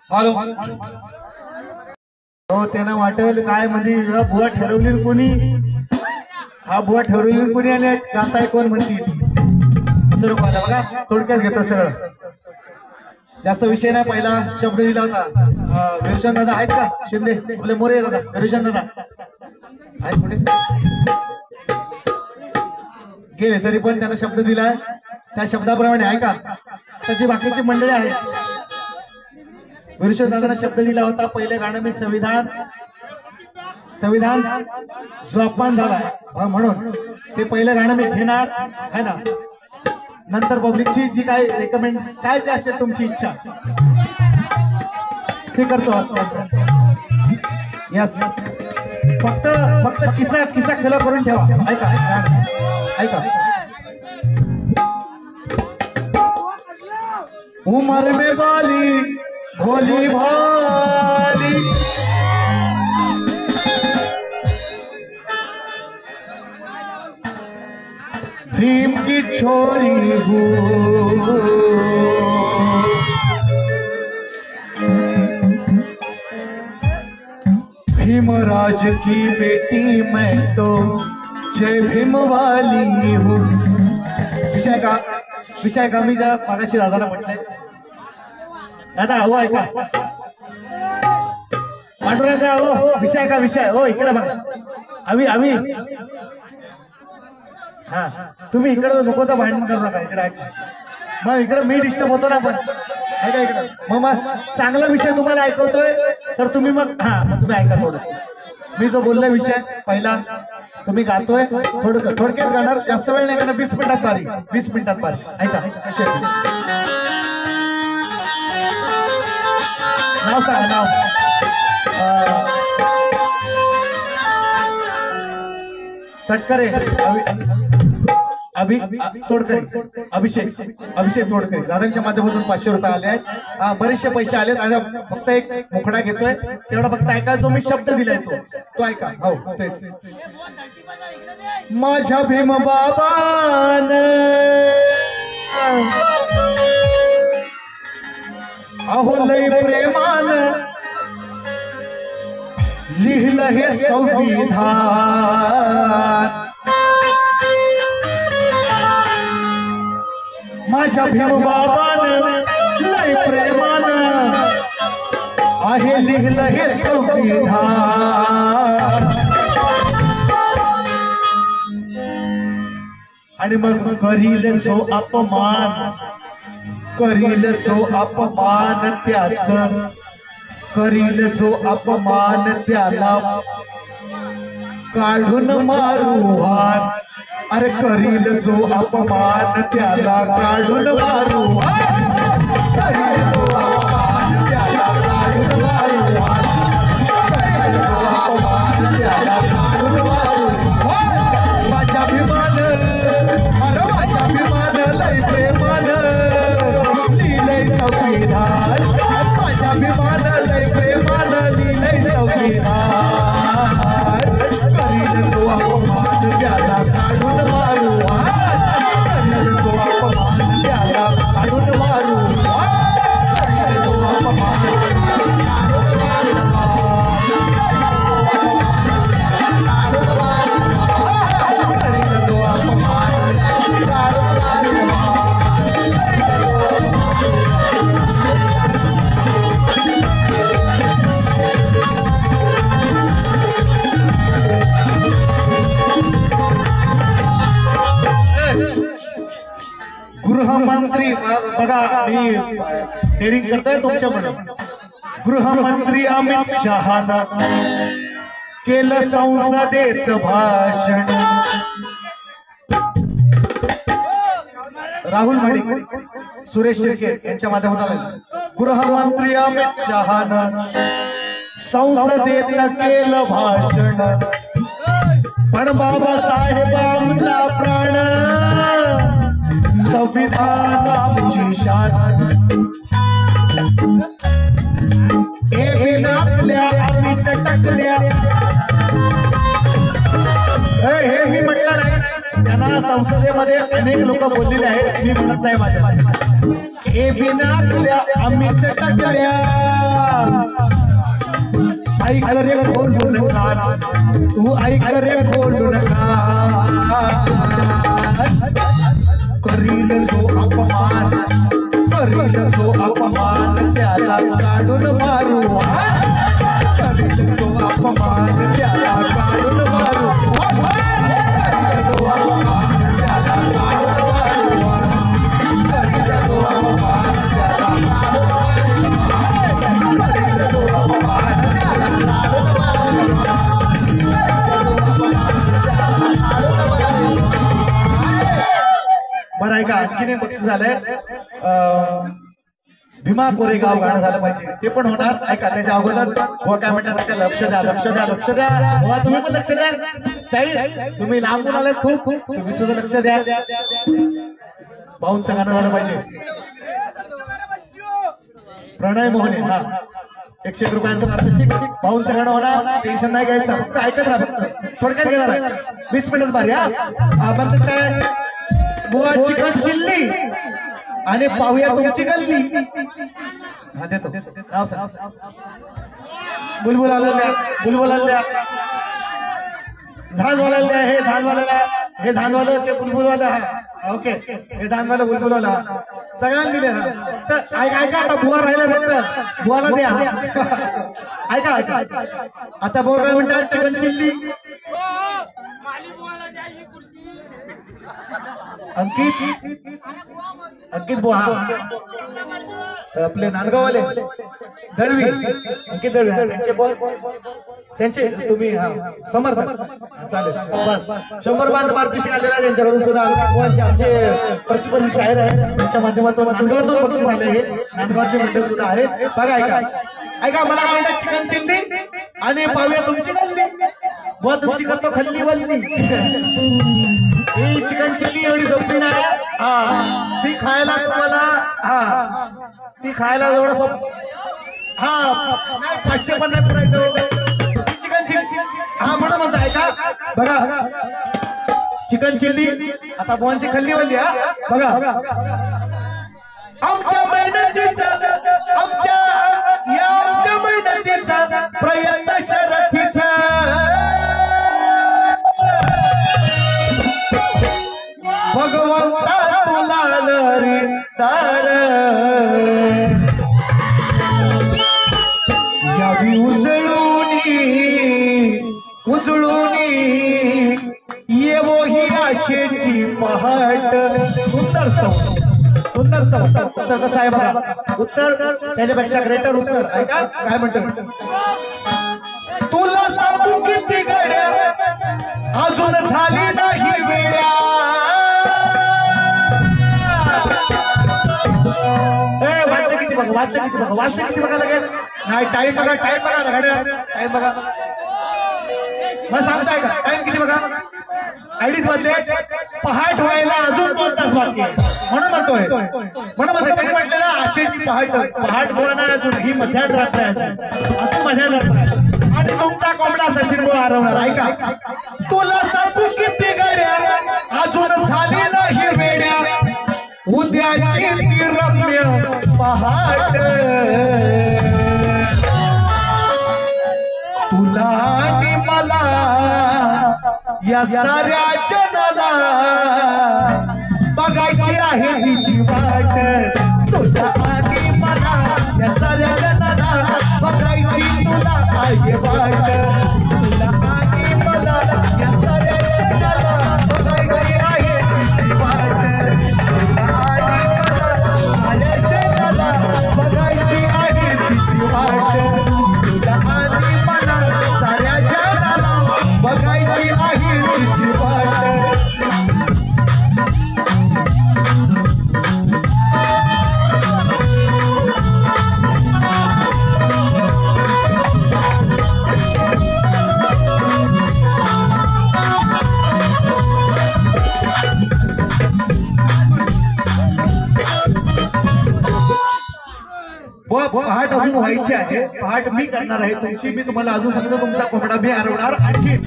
Hello हो त्यांना वाटेल काय म्हणजे बुवा ठरवली कोणी हा बुवा ठरवली कोणी आणि गाताय कोण म्हणतील असं बघा थोडक्यात घेतो सगळं जास्त विषय नाही पहिला शब्द दिला होता विरचंद दादा आहेत का शिंदे आपले मोरे दादा विरचंद दादा आहेत पुढे गेले तरी पण त्यांना शब्द दिलाय त्या शब्दाप्रमाणे आहे का त्याची बाकीची मंडळी आहेत विरचंद दादांना शब्द दिला होता पहिले गाणं मी संविधान जो अपमान झाला म्हणून ते पहिलं गाणं मी घेणार है ना नंतर पब्लिकची जी काय रेकमेंड काय जे असेल तुमची इच्छा ते करतो यस फक्त किस्सा खला करून ठेवा ऐका उमर में बाली भोली भाली भीम की छोरी हो भीमराज की बेटी मैं तो जय भीम वाली हूँ विषय का मी जरा मागाशी दादाला म्हटलंय दादा हो ऐका पांडुरंगा हो विषय हो इकडे बघा आम्ही हा तुम्ही इकडे नको तर भांडण करू नका इकडे ऐका मग इकडे मी डिस्टर्ब होतो ना पण ऐका इकडे मग चांगला विषय तुम्हाला ऐकवतोय तर तुम्ही मग तुम्ही ऐका थोडस मी जो बोलला विषय पहिला तुम्ही गातोय थोडक्यात गाणार जास्त वेळ नाही करणार 20 मिनिटात बारी ऐका कशी नाव सांगा नाव तटकरे अभिषेक तोडकरे दादांच्या माध्यमातून 500 रुपये आले आहेत बरेचसे पैसे आलेत आणि फक्त एक मुखडा घेतोय तेवढा फक्त ऐका जो मी शब्द दिलाय तो ऐका हो तेच माझ्या भीम बाबान अहो लय प्रेमान लिहिलं हे संविधान माझ्या भीम बाबान लय प्रेमान आहे लिहिलं हे संविधान आणि मग करील जो अपमान त्याला काढून मारू हार अरे करील जो अपमान त्याला काढून मारू करील जो अपमान त्याला काढून मारू करील जो अपमान त्याला काढून मारू माझ्या भीमान अरे माझ्या भीमान लय प्रेमान लिहिलंय संविधान माझ्या भीमान लय प्रेमान लिहिलंय संविधान करील जो अपमान त्याला काढून मारू करील जो अपमान त्याला काढून मारू करील जो अपमान करील जो अपमान गृहमंत्री बघा मी डेअरिंग करतोय तुमच्यामध्ये गृहमंत्री अमित शहानं केलं संसदेत भाषण राहुल माडिक सुरेश शिर्के यांच्या माध्यमातून गृहमंत्री अमित शहानं संसदेत केलं भाषण पण बाबासाहेबांचा प्राण संविधान आमची शान ए बिनाकल्या अमित टकल्या हे मी म्हटलं नाही त्यांना संसदेमध्ये अनेक लोक बोललेले आहेत मी म्हणत नाही माझ्या ए बिनाकल्या अमित टकल्या ऐक रे बोलू नका तू ऐक रे बोलू नका करील जो अपमान त्याला काढून मारू करील जो अपमान त्याला काढून मारू बरं ऐका आणखीन एक बक्षीस झालंय भीमा कोरेगाव गाणं झालं पाहिजे ते पण होणार ऐका त्याच्या अगोदर काय म्हणतात लक्ष द्या बुवा तुम्ही पण लक्ष द्या शाहीर तुम्ही लांबून आलात खूप तुम्ही सुद्धा लक्ष द्या पाहून गाणं झालं पाहिजे प्रणय मोहने हा 101 रुपयांचं पारितोषिक पाहून गाणं होणार टेन्शन नाही घ्यायचं फक्त ऐकत राहा फक्त थोडक्यात घेणार आहे 20 मिनिट बारी आपण काय बुवा चिकन चिल्ली आणि पाहूया तुमची गल्ली हा देतो नाव सांग बुलबुल आलेल्या झांजवाला द्या हे झांजवालं ते बुलबुलवाला हा ओके हे झांजवाला बुलबुलवाला सगळ्यांना दिले हा ऐका आता बुवा राहिला फक्त बुवाला द्या ऐका आता बुवा काय म्हणतात चिकन चिल्ली अंकित बुवा आपले नांदगाववाले दळवी अंकित दळवी त्यांचे तुम्ही समर्थक चालेल बस 100 पारितोषिक आलेला आहे त्यांच्याकडून सुद्धा आमचे प्रतिस्पर्धी शाहीर आहे त्यांच्या माध्यमातून नांदगावातून बक्षीस आले हे नांदगावातले मंडळ सुद्धा आहे बघा ऐका मला काय म्हणतात चिकन चिल्ली आणि पाहूया तुमची गल्ली बुवा तुमची करतो खल्ली वल्ली ही चिकन चिल्ली एवढी सोपी नाही ती खायला तुम्हाला ती खायला एवढं सोप नाही 500 पण नाही पुरायचं चिकन चिल्ली म्हणून म्हणतो ऐका बघा चिकन चिल्ली आता बोनची खल्ली वल्ली बघा आमच्या मेहनतीचा आमच्या मेहनतीचा प्रयत्न शरथीचा भगवंता तुला रे तार यावी उजळून येवो ही आशेची पहाट सुंदर उत्तर कसं आहे बघा उत्तर त्याच्यापेक्षा ग्रेटर उत्तर ऐका काय म्हणतो तुला सांगू किती गड्या अजून झाली नाही वेड्या वाजता किती बघा लगेच नाही टाइम बघा मग सांगताय का टाइम किती बघा 2:30 वाजले पहाट व्हायला अजून 2 तास बाकी म्हणून म्हणतोय त्यांनी म्हटलेलं आशेची पहाट बुवा नाही अजून ही मध्यान रात्र आहे अजून मध्यान रात्र आणि तुमचा कोंबडा सचिन बुवा हरवणार ऐका तुला सांगू किती गड्या अजून झाली नाही वेड्या उद्याची ती रम्य पहाट तुला आणि मला या साऱ्या जनाला बघायची आहे तिची वाट तुला आणि मला या साऱ्या जनाला बघायची तुला आहे वाट तुला आणि मला या साऱ्या जनाला बघायची आहे तिची वाट बघायची आहे तिची वाट तुला आणि मला साऱ्या जगाला बघायची आहे तिची वाट पहाट अजून व्हायची आहे पहाट मी करणार आहे तुमची मी तुम्हाला अजून सांगतो तुमचा कोंबडा मी हरवणार आणखी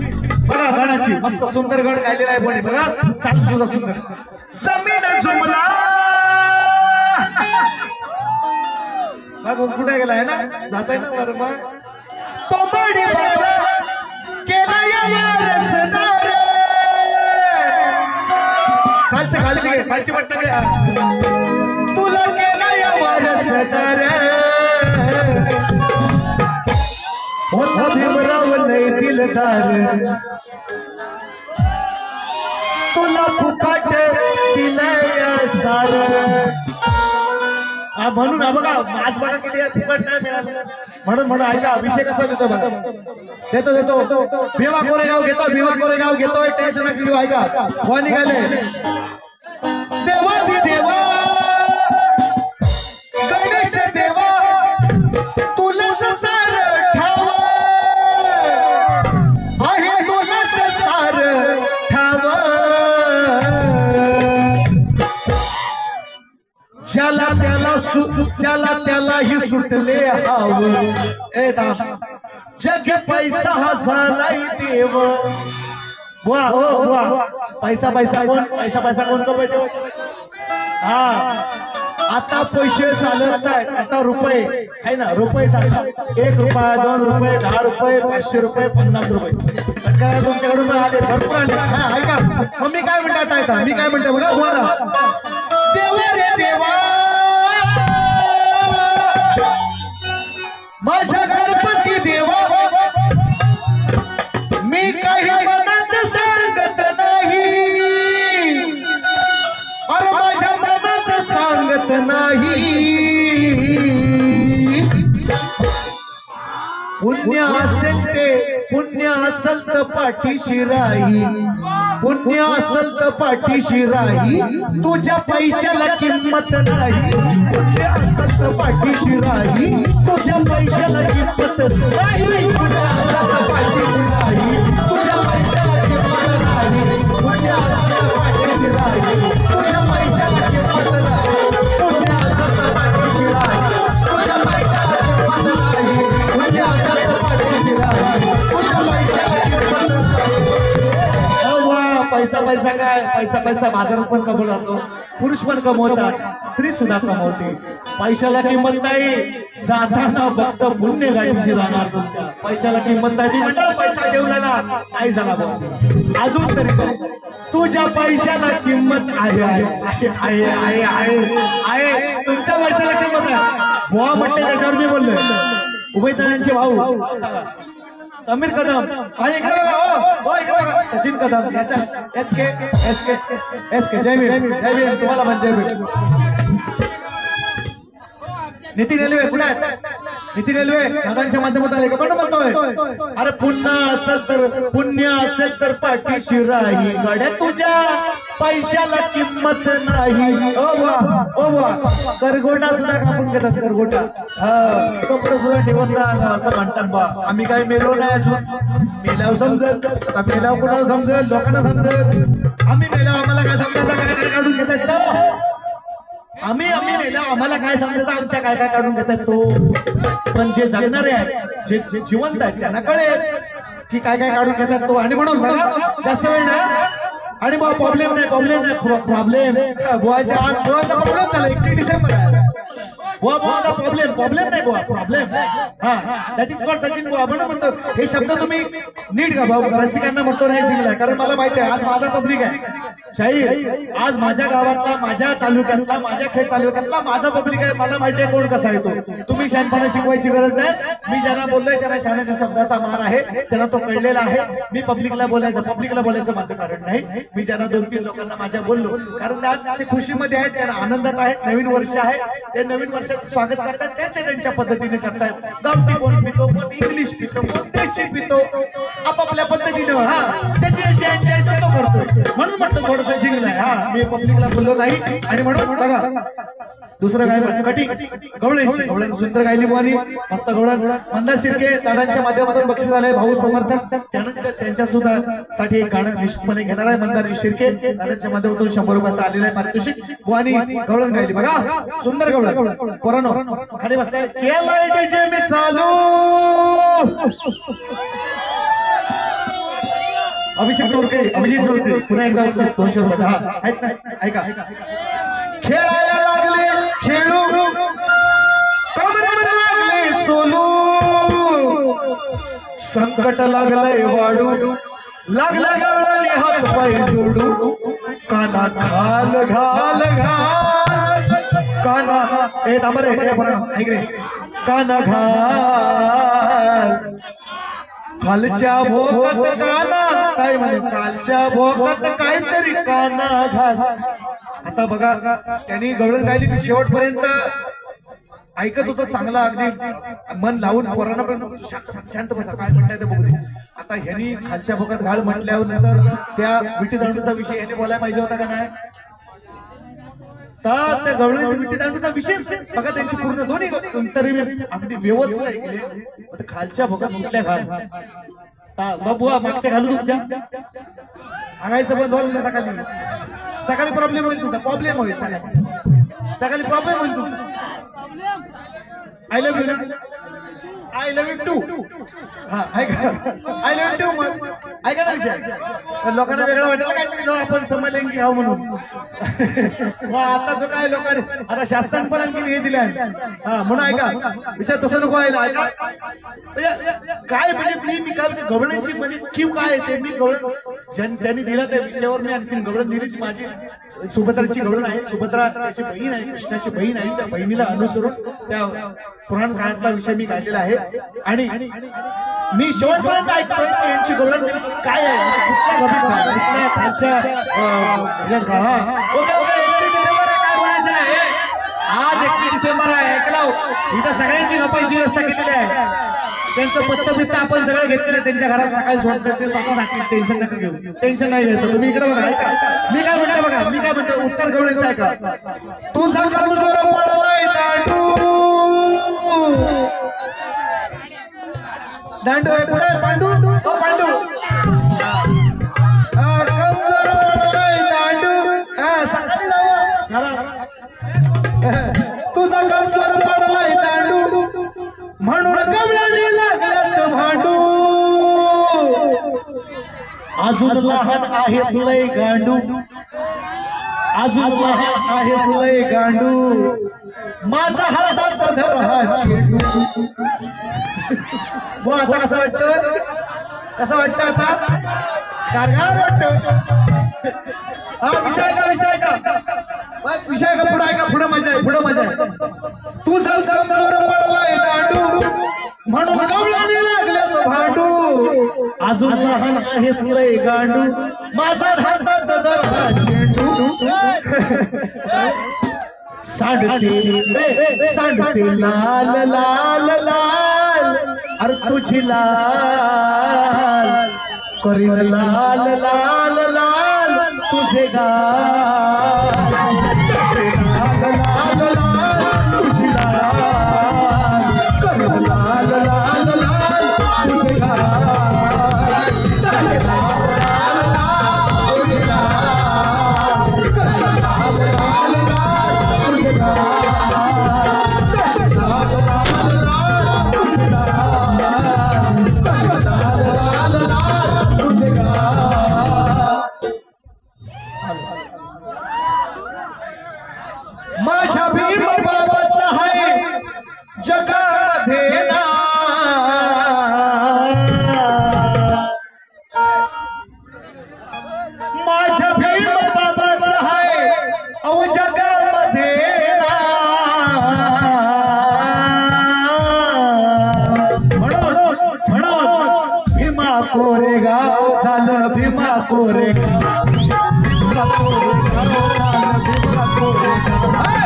बघा गाण्याची मस्त सुंदर गड गायलेला आहे पण बघा चाल सुद्धा सुंदर जमीन झुमला बघ कुठे गेला आहे ना जाताय ना बरं मग तो गाडी बंगला केला या रसदार खालची म्हटलं काय तुला केला या वारसदार होता भीमराव लय दिलदार तुला फुकाट दिलंय सार म्हणून बघा आज बघा किती फुकट नाही मिळालं म्हणून ऐका विषय कसा देतो बघा देतो भीमा कोरेगाव घेतोय टेन्शन नका घेऊ ऐका वा निघाले देवा देवा गणेश देवा तुलाच सार ठावा आहे तुलाच सार ठावा ज्याला त्यालाही सुटले हाव ए जग पैसा हा झालाय देव वा पैसा कोण कमवतो हा आता पैसे चालत नाहीत आता रुपये आहे ना रुपये चालतात 1 रुपया 2 रुपये 10 रुपये 500 रुपये 50 रुपये काय तुमच्याकडून आले भरपूर आले हा ऐका मग मी काय म्हणतात ऐका मी काय म्हणते बघा बोला देवा रे देवा माझ्या गणपती देवा मी काही मनाचं सांगत नाही अरे माझ्या मनाचं सांगत नाही पुण्य असेल तर पाठीशी राही पुण्य असेल तर पाठीशी राही तुझ्या पैशाला किंमत नाही पुण्य असेल तर पाठीशी राही तुझ्या पैशाला किंमत नाही पुण्य असेल तर पाठीशी राही तुझ्या पैशाला किंमत नाही पुण्य असेल तर पाठीशी राही तुझ्या पैशाला किंमत नाही पुण्य असेल तर पाठीशी राही तुझ्या पैशाला किंमत नाही पुण्य असेल तर पाठीशी राही तुझ्या पैशाला किंमत नाही पैसा काय पैसा बाजारात पण कमवतो पुरुष पण कमवतात स्त्री सुद्धा कमवते पैशाला किंमत नाही जाताना फक्त पुण्य गाठीची जाणार तुमच्या पैशाला किंमत नाही म्हणणार पैसा देऊ झाला नाही झाला अजून तरी तुझ्या पैशाला किंमत आहे तुमच्या पैशाला किंमत आहे बुवा म्हणते त्याच्यावर मी बोललोय उभयतानांचे भाऊ सांगा समीर कदम आणि इकडे सचिन कदम एसके जय भीम तुम्हाला पण जय भीम नितीन रेल्वे कुठे आहेत नितीन रेल्वे दादांच्या माध्यमातून आले का पण म्हणतोय अरे पुण्य असेल तर पाठीशी राही गड्या तुझ्या पैशाला किंमत नाही ओ वा करगोटा सुद्धा कापून घेतात करगोटा कपडे सुद्धा ठेवत असं म्हणतात बा आम्ही काही मेलो नाही अजून मेल्यावर समजेल मेल्यावर कुणाला समजेल लोकांना समजेल आम्ही मेल्यावर आम्हाला काय समजायचं काय काढून घेतात आम्ही मेल्या आम्हाला काय सांगायचं आमच्या काय काढून घेतात तो पण जे जगणारे आहेत जे जिवंत आहेत त्यांना कळेल की काय काढून घेतात तो आणि म्हणून बघा जास्त वेळ ना आणि मग प्रॉब्लेम बुवाच्या आज बुवाचा प्रॉब्लेम झाला 31 डिसेंबर बुवा प्रॉब्लेम नाही बुवा प्रॉब्लेम हा दॅट इज कॉल्ड सचिन बुवा म्हणतो हे शब्द तुम्ही नीट का भाऊ रसिकांना म्हणतो नाही शिकला कारण मला माहिती आहे आज माझा पब्लिक आहे शाहीर आज माझ्या गावातला माझ्या तालुक्यातला माझ्या खेड तालुक्यातला माझा पब्लिक आहे मला माहिती आहे कोण कसा येतो तुम्ही शानपणा शिकवायची गरज नाही मी ज्यांना बोललोय त्यांना शानाच्या शब्दाचा मार आहे त्यांना तो कळलेला आहे मी पब्लिकला बोलायचं माझं कारण नाही मी ज्यांना 2-3 लोकांना माझ्या बोललो कारण आज ते खुशीमध्ये आहेत त्यांना आनंदात आहेत नवीन वर्ष आहे ते नवीन वर्षाचं स्वागत करतात त्यांच्या पद्धतीने करतायत गावठी कोण पितो कोण इंग्लिश पितो कोण देशी पितो आपापल्या पद्धतीने हा त्याची तो करतोय म्हणून म्हटलं थोडंसं जिंकलंय हा मी पब्लिकला बोललो नाही आणि म्हणून बघा दुसरं काय कटिंग गवळे सुंदर गायली बुवानी मस्त गवळण मंदार शिर्के दादांच्या माध्यमातून बक्षीस आलंय भाऊ समर्थक त्यानंतर त्यांच्या सुद्धा साठी एक गाणं निश्चितपणे घेणार आहे मंदारजी शिर्के दादांच्या माध्यमातून 100 रुपयाचं आलेलं आहे पारितोषिक बुवानी गवळण गायली बघा सुंदर गवळण पोरांनो खाली बसताय केलाय डीजे मी चालू अभिषेक अभिजित टोळके पुन्हा एकदा बक्षीस 200 रुपयाचा हा आहेत ना ऐका खेळायला लागले खेळू कमरेला लागले सोलू संकट लागलंय वाढू लागला गवळणी हात पाय सोडू काना घाल घाल घाल काना ए थांब रे ऐक रे काना घाल खालच्या भोकात काना काय म्हणे कालच्या भोकात काहीतरी काना घाल. आता बघा त्यांनी गवळण गायली की शेवटपर्यंत ऐकत होतं चांगला अगदी मन लावून पोरांना पण शांत बसा काय म्हणताय ते बघू दे. आता ह्यांनी खालच्या भोकात घाल म्हटल्यावर नंतर त्या विटी दांडूचा विषय ह्याने बोलायला पाहिजे होता का नाही. तर त्या गवळण विटी दांडूचा विषय बघा त्यांची पूर्ण दोन्ही तरी मी अगदी व्यवस्थित ऐकले. खालच्या भोकात कुठल्या घाल बाबुआ मागच्या घालू तुमच्या सांगायचं बंद व्हायला सकाळी सकाळी प्रॉब्लेम होईल तुमचा प्रॉब्लेम होईल सकाळी प्रॉब्लेम होईल तुमचा. आय लव्ह यू ना आय लव्ह यू टू हा ऐका आय लव्ह यू टू मग ऐका ना विषय लोकांना वेगळं वाटायला काहीतरी जाऊ आपण समजलेंगी घ्यावं म्हणून आता जो काय लोकांनी आता शास्त्राने पण आणखी हे दिले हा म्हणून ऐका विषय तसं नको व्हायला. ऐका काय म्हणजे मी काय गवळणची म्हणजे क्यू काय ते मी गवळण त्यांनी दिलं त्या विषयावर मी आणखी गवळण दिली ती माझी सुभद्राची गवळण आहे. सुभद्रा त्याची बहीण आहे कृष्णाची बहीण आहे. त्या बहिणीला अनुसरून त्या पुराण काळातला विषय मी गायलेला आहे आणि मी शेवटपर्यंत ऐकतोय यांची गवळण काय आहे कुठल्या खालच्या आज 31 डिसेंबर आहे ऐकला इथं सगळ्यांची गप्पांची व्यवस्था केलेली आहे. त्यांचं पत्ता बित्ता आपण सगळं घेतलेलं त्यांच्या घरात सकाळी सोडतात ते स्वतः सांगतील टेन्शन नका घेऊ टेन्शन नाही घ्यायचं. तुम्ही इकडे बघा ऐका मी काय म्हणतो बघा मी काय म्हणतो उत्तर गवळीचं ऐका तुझा कमजोर पडलाय दांडू दांडू कुठे पांडू ओ पांडू कमजोर पडलाय दांडू सकाळी जाऊ तुझा कमजोर पडलाय दांडू म्हणून गवळणी लागल्यात भांडू अजून लहान आहेस लय गांडू अजून लहान आहेस लय गांडू माझा हातात धर हा चेंडू. मग आता कसं वाटतं आता गारगार वाटतं हा विषय का पुढे ऐका पुढे मजा आहे तुझा कमजोर पडलाय दांडू म्हणून गवळणी लागल्यात भांडू अजून लहान आहेस लय गांडू माझा हातात धर हा चेंडू. सांडते लाल लाल लाल अरे तुझी लाल करीन लाल लाल लाल तुझे गाल लाल लाल लाल तुझी लाल करीन लाल लाल लाल तुझे गाल लाल लाल लाल तुझे गाल करीन लाल लाल लाल तुझे गाल लाल लाल लाल तुझे गाल करीन लाल लाल लाल तुझे गाल. माझ्या भीम बाबाचा आहे जगामध्ये ना माझ्या भीम बाबाचा आहे अहो जगामध्ये ना म्हणून भीमा कोरेगाव झालं भीमा कोरेगाव भीमा कोरेगाव झालं भीमा कोरेगाव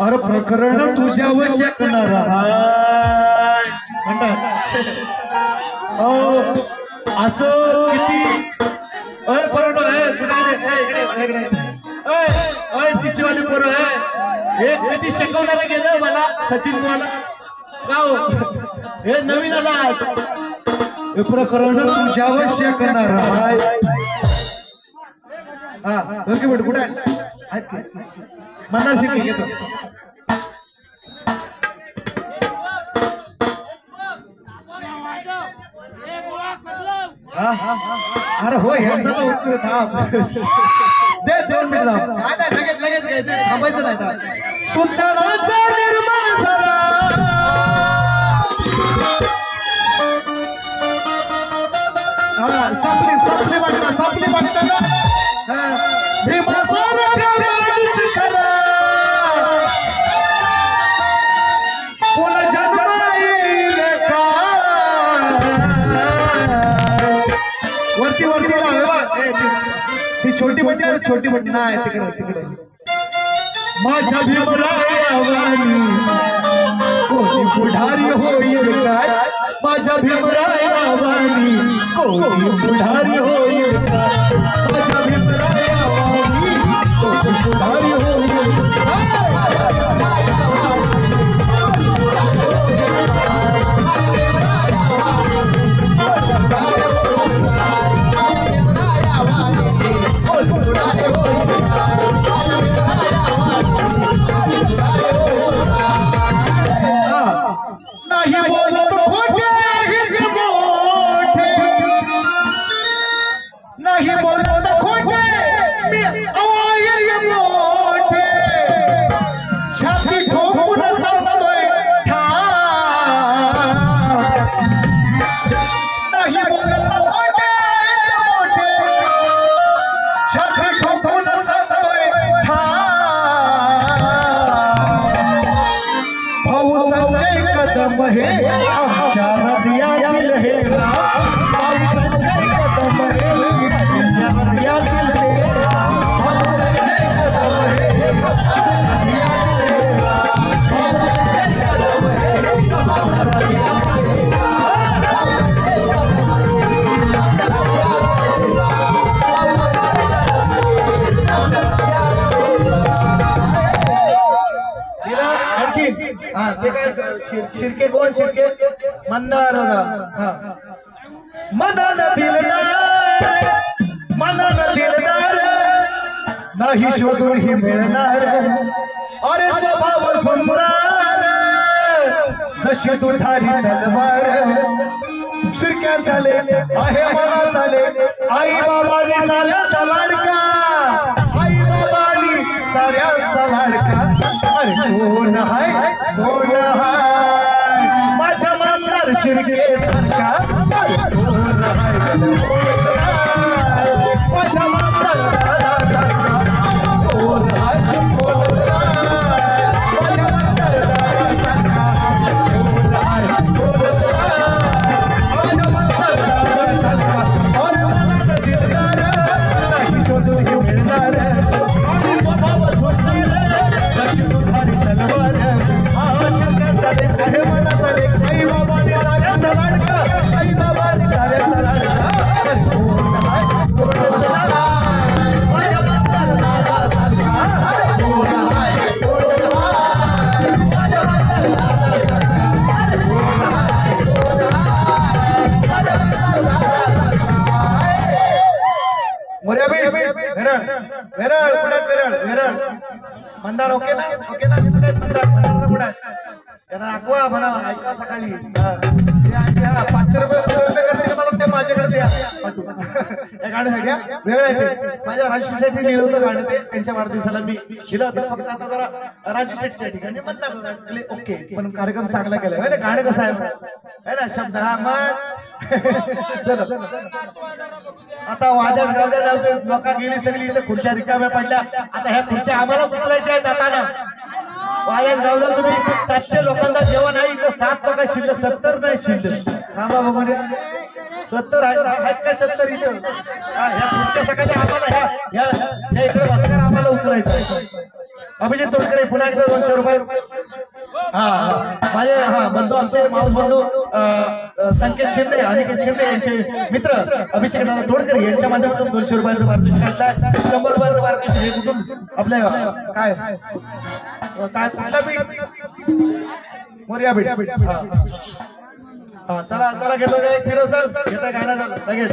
अरे प्रकरण तुझ्या वशात न राहाय म्हणतात असं किती दिशेवाले पोरं हे कधी शिकवणारा गेलं मला सचिन मला का हो हे नवीन आला आज हे प्रकरण तुझ्यावर शिकणार हा कुठे आहेत मना शिकली घेतो अरे हो यांचा तर उत्तर थांब दे 2 मिनिट काय नाही लगेच लगेच काय थांबायचं नाही सुंदराचा निर्माण झाला संपली वाटतं भीमासारखा माणूस खरा पुन्हा जन्म येईल का वरती लावे ती छोटी बट्टी नाही तिकडे माझ्या भीमरायावानी कोणी पुढारी होईल काय माझ्या भीमरायावानी कोणी पुढारी होईल काय माझ्या भीमरायावानी कोणी पुढारी होईल नाही बोलत खोटे नाही बोलत खोटे मी अवाय मोठे छाती ठोकून सांगतोय नाही बोलत खोटे मोठे छाती ठोकून सांगतोय भाऊ संजय कदम हे आमच्या हृदयातील हे भाऊ संजय कदम हे आमच्या हृदयातील हे भाऊ संजय कदम हे आमच्या हृदयातील हे भाऊ संजय कदम हे आमच्या हृदयातील ते काय शिर्के कोण शिर्के मंदार मनान दिलदार नाही शोधून ही मिळणार अरे स्वभाव सुंदर जशी तुठारी तलवार शिरक्या झाले आहे मला चाले आई बाबानी साऱ्यांचा लाडका आई बाबानी साऱ्यांचा लाडका अरे कोण हाय माझ्या मंदार शिर्के सारखा कोण हाय माझ्या मंदार दादासारखा कोण हाय माझ्या मंदार दादासारखा कोण हाय माझ्या मंदार दादासारखा अरे मनात दिलदार नाही शोधून मिळणार आणि स्वभाव सुंदर जशी तुझी तलवार आहे मला चाले आई बाबाने साऱ्याचा लाडका आई बाबाने साऱ्याचा लाडका माझ्या मंदार दादासारखा कोण हाय माझ्या मंदार दादासारखा माझ्या मंदार दादासारखा मोर्या वेरळ वेरळ मंदार ओके ना मंदार कुठे त्यांना दाखवा म्हणा ऐका सकाळी 500 रुपये करते मला ते माझ्याकडे द्या या गाण्यासाठी वेगळं आहे माझ्या राजूसाठी लिहिलं होतं गाणं ते त्यांच्या वाढदिवसाला मी दिलं होतं फक्त आता जरा राजू शेट्टीच्या ठिकाणी म्हणणार ओके पण कार्यक्रम चांगला केलाय ना गाणं कसं आहे ना शब्द हा मग चलो आता वाद्याच गावद्या लोक गेली सगळी इथे खुर्च्या रिकाम्या पडल्या आता ह्या खुर्च्या आम्हाला उचलायच्या आहेत आता ना वायाच गावला तुम्ही 700 लोकांना जेवण आहे इथं 7 टक्का शिल्लक 70 नाही शिल्लक रामा बाबाने 70 आहेत का 70 इथं ह्या पुढच्या सकाळी आम्हाला ह्या इकडे बसकर आम्हाला उचलायचं अभिजित तोडकरे पुन्हा एकदा 200 रुपये माझे बंधू आमचे माऊस बंधू संकेत शिंदे अनिकेत शिंदे यांचे मित्र अभिषेक दादा तोडकर यांच्या माध्यमातून 200 रुपयाचं पारितोषिक काढलाय. 100 रुपयाचं पारितोषिक हे कुठून आपल्या काय काय कुठला बीट मोर्या बीट हा चला चला घेतो एक फिरो चल घेता गाणं झालं लगेच.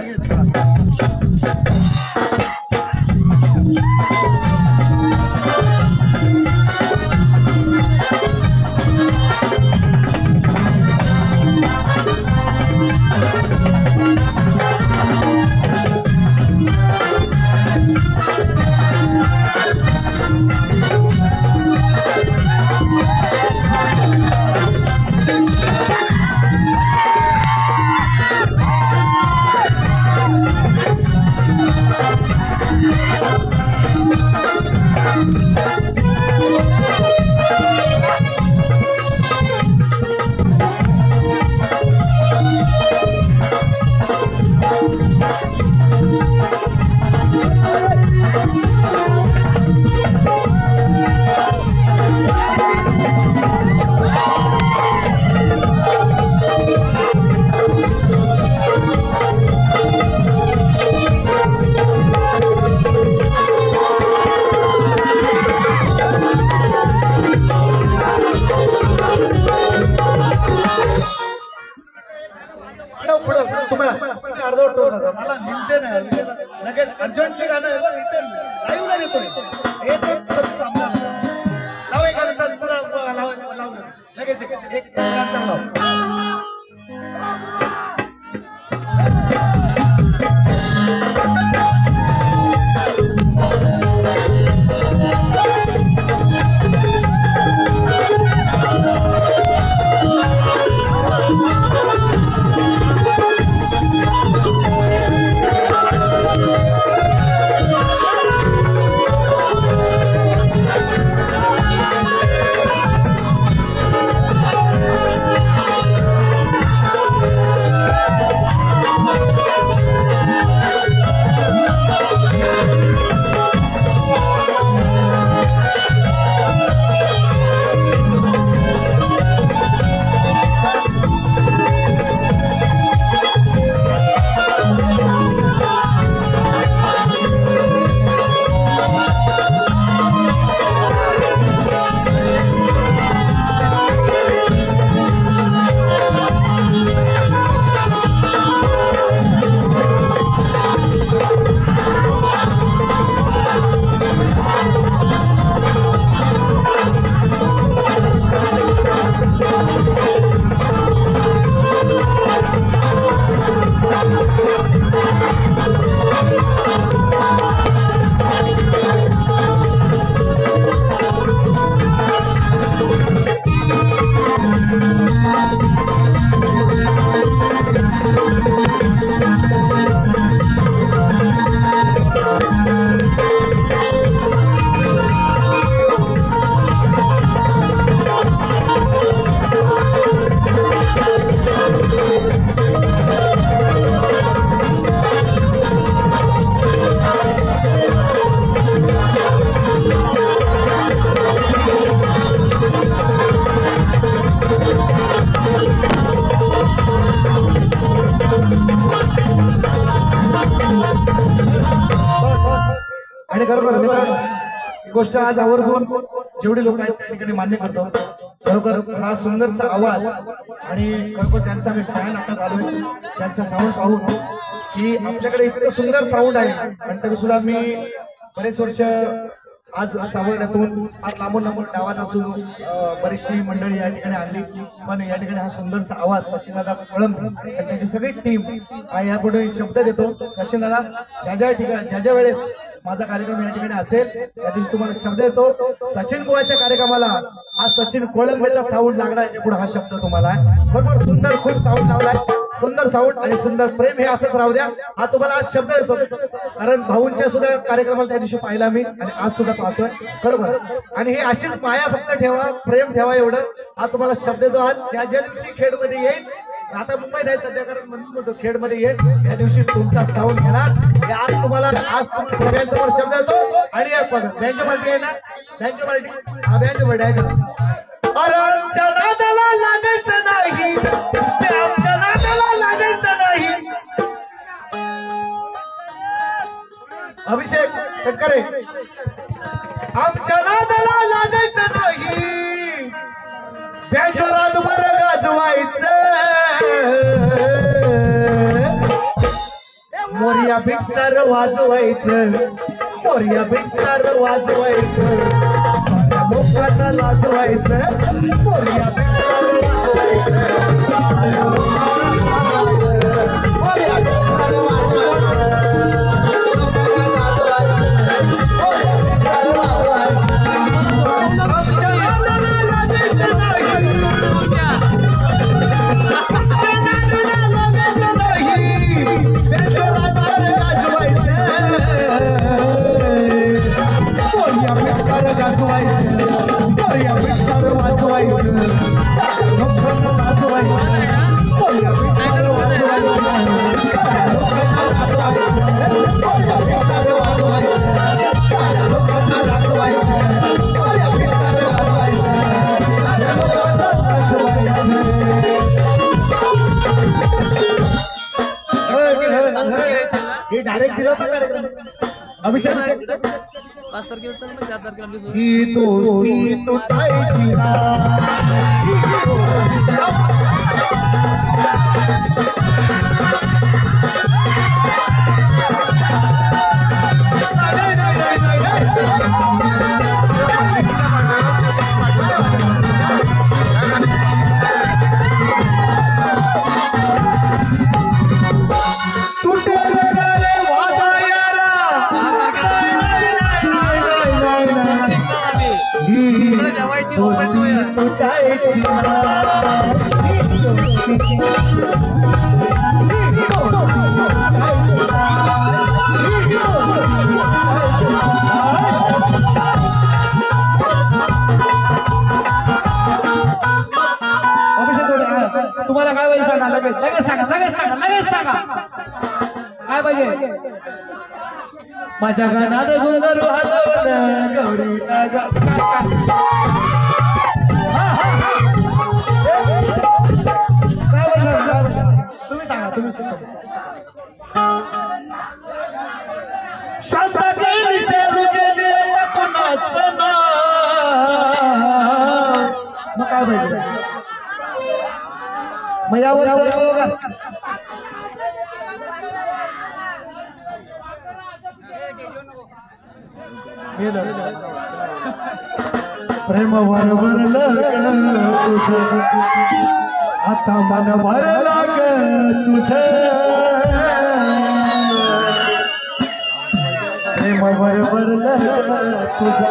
मला निघते नाही लगेच अर्जंटली गाणं आहे बघ इथे लाईव्हला देतोय येतच सामना लाव एक गाणं लाव लगेच एक गाणं लाव. आणि खरोखर मित्रांनो ही गोष्ट आज आवर्जून जेवढे लोक आहेत त्या ठिकाणी मान्य करतो. खरोखर हा सुंदरचा आवाज आणि खरोखर त्यांचा मी फॅन आता झालोय त्यांचा साऊंड पाहून की आपल्याकडे इतकं सुंदर साऊंड आहे आणि तरी सुद्धा मी बरेच वर्ष आज सावर्ड्यातून फार लांबून लांबून गावात असून बरीचशी मंडळी या ठिकाणी आणली पण या ठिकाणी हा सुंदरसा आवाज सचिन दादा कळंब आणि त्यांची सगळी टीम आणि यापुढे शब्द देतो. सचिन दादा ज्या ज्या वेळेस माझा कार्यक्रम या ठिकाणी असेल त्या दिवशी तुम्हाला शब्द देतो. सचिन बुवाच्या कार्यक्रमाला हा सचिन कोळंबेचा साऊंड लागणार याच्या पुढे हा शब्द तुम्हाला खरोखर सुंदर खूप साऊंड लावलाय सुंदर साऊंड आणि सुंदर प्रेम हे असंच राहू द्या. हा तुम्हाला आज शब्द देतो कारण भाऊंच्या सुद्धा कार्यक्रमाला त्या दिवशी पाहिला मी आणि आज सुद्धा पाहतोय खरोखर आणि हे अशीच माया फक्त ठेवा प्रेम ठेवा एवढं हा तुम्हाला शब्द देतो. आज ज्या दिवशी खेडमध्ये येईल आता मुंबईत आहे सध्या कारण म्हणतो खेडमध्ये येईल त्या दिवशी तुमचा साऊंड घेणार आज तुम्हाला आज सगळ्यांसमोर शब्द देतो. आणि बँजो पार्टी आहे ना बँजो पार्टी हा बँजो पार्टी आहे का अरे आमच्या नादाला लागायचं नाही ते आमच्या नादाला अभिषेक कटकरे आमच्या नादाला लागायचं नाही बेजोरात बरं गाजवायचं मोर्या भिक्षार वाजवायचं मोर्या भिक्षार वाजवायचं साऱ्या लोकांना लाजवायचं मोर्या भिक्षार वाजवायचं साऱ्या लोकांना लाजवायचं मोर्या भिक्षार डायरेक्ट दिला होता कार्यक्रम अभिषेक 5 तारखेला चल मग 4 तारखेला ही दोस्ती तुटायची ना तुम्हाला काय पाहिजे सांगा लगेच सांगा काय पाहिजे माझ्या गाण्यात घुंगरू हलवलं गौरी तुम्ही सांगा शांततेने शेरू गेले कोणाचं नाव मग काय पाहिजे मग यावर प्रेम भरलं तुझं आता मन भरला तुझं प्रेम भरलं तुझं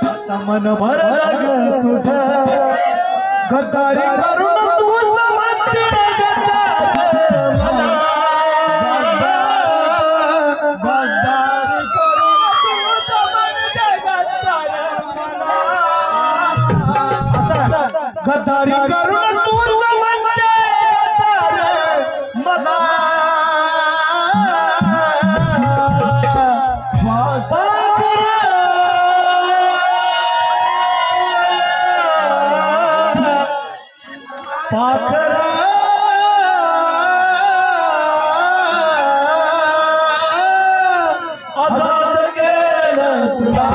आता मन भरला तुझं गद्दारी करून तुझं म्हणते गद्दारी करून तुझं म्हणते मला पाखरा आजाद केलं तुला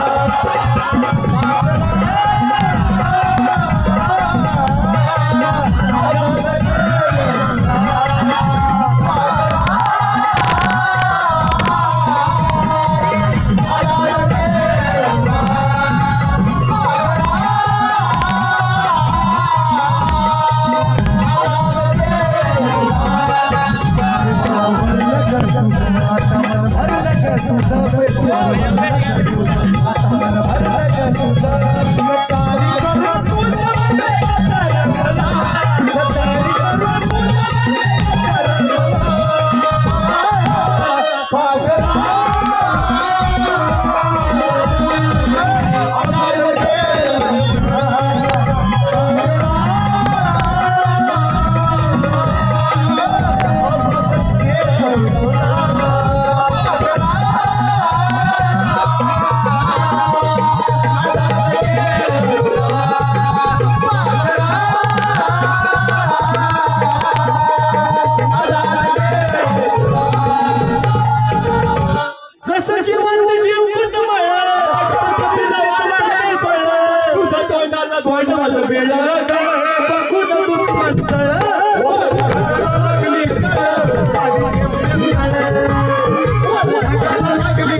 तुझं वेळ बघून दुश्मन लागली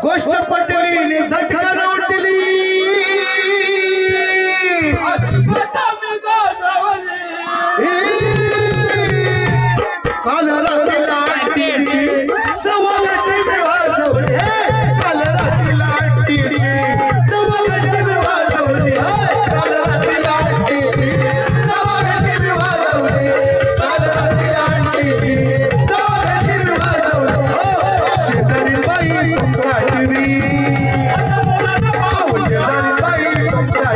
गोष्ट पटली झटकन उठली काल रात्रीला आंटीची सवागटी मी वाजवली काल रात्रीला आंटीची सवागटी मी वाजवली काल रात्रीला आंटीची सवागटी मी वाजवली काल रात्रीला आंटीची सवागटी मी वाजवली शेजारी बाई तुमचा टीव्ही शेजारी बाई तुमचा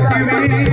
टीव्ही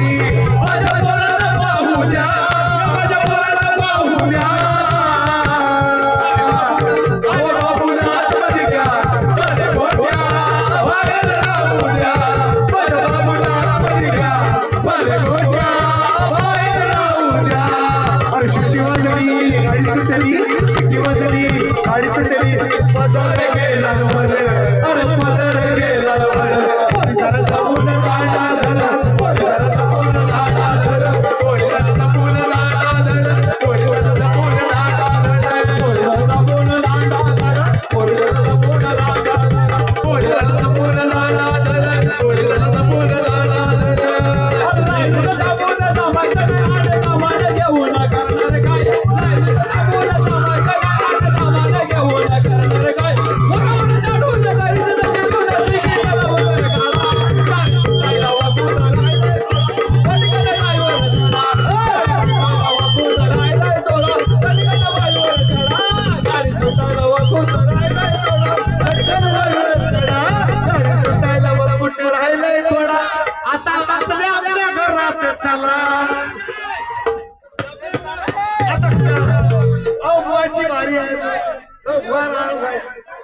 अहो बुवाची वारी आहे बुवा राहणार